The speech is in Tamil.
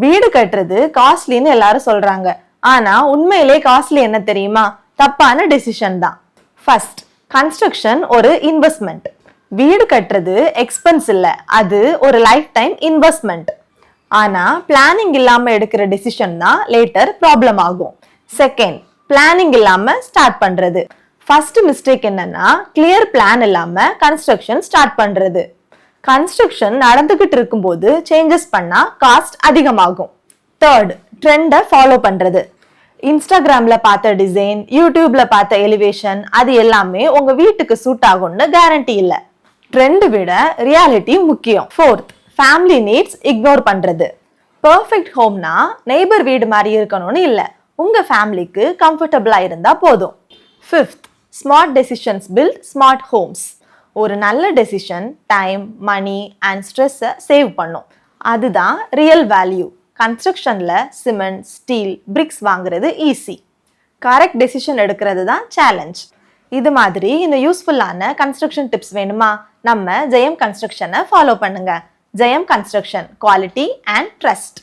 வீடு கட்டுறது காஸ்ட்லின்னு எல்லாரும் சொல்றாங்க. ஆனா உண்மையிலே காஸ்ட்லி என்ன தெரியுமா? தப்பான டெசிஷன் தான். ஃபர்ஸ்ட், கன்ஸ்ட்ரக்ஷன் ஒரு இன்வெஸ்ட்மெண்ட். வீடு கட்டுறது எக்ஸ்பென்ஸ் இல்ல, அது ஒரு லைஃப் டைம் இன்வெஸ்ட்மெண்ட். ஆனா பிளானிங் இல்லாம எடுக்கிற டெசிஷன் தான் லேட்டர் ப்ராப்ளம் ஆகும். செகண்ட், பிளானிங் இல்லாம ஸ்டார்ட் பண்றது. ஃபர்ஸ்ட் மிஸ்டேக் என்னன்னா, கிளியர் பிளான் இல்லாம கன்ஸ்ட்ரக்ஷன் ஸ்டார்ட் பண்றது. கன்ஸ்ட்ரக்ஷன் நடந்துகிட்டு இருக்கும்போது சேஞ்சஸ் பண்ணா காஸ்ட் அதிகமாகும். தேர்ட், ட்ரெண்டை ஃபாலோ பண்றது. இன்ஸ்டாகிராம்ல பார்த்த டிசைன், யூடியூப்ல பார்த்த எலிவேஷன், அது எல்லாமே உங்க வீட்டுக்கு சூட் ஆகும்னு கேரண்டி இல்ல. ட்ரெண்ட் விட ரியாலிட்டி முக்கியம். ஃபோர்த், ஃபேமிலி நீட்ஸ் இக்னோர் பண்றது. பெர்ஃபெக்ட் ஹோம்னா நெய்பர் வீடு மாதிரி இருக்கணும்னு இல்ல, உங்க ஃபேமிலிக்கு கம்ஃபர்டபுளா இருந்தா போதும். Fifth, smart decisions build smart homes. ஒரு நல்ல டெசிஷன் டைம், மணி அண்ட் ஸ்ட்ரெஸ்ஸை சேவ் பண்ணும். அதுதான் ரியல் வேல்யூ. கன்ஸ்ட்ரக்ஷன்ல சிமெண்ட், ஸ்டீல், பிரிக்ஸ் வாங்குறது ஈஸி, கரெக்ட் டெசிஷன் எடுக்கிறது தான் சேலஞ்ச். இது மாதிரி இந்த யூஸ்ஃபுல்லான கன்ஸ்ட்ரக்ஷன் டிப்ஸ் வேணுமா? நம்ம ஜெயம் கன்ஸ்ட்ரக்ஷனை ஃபாலோ பண்ணுங்க. ஜெயம் கன்ஸ்ட்ரக்ஷன், குவாலிட்டி அண்ட் ட்ரஸ்ட்.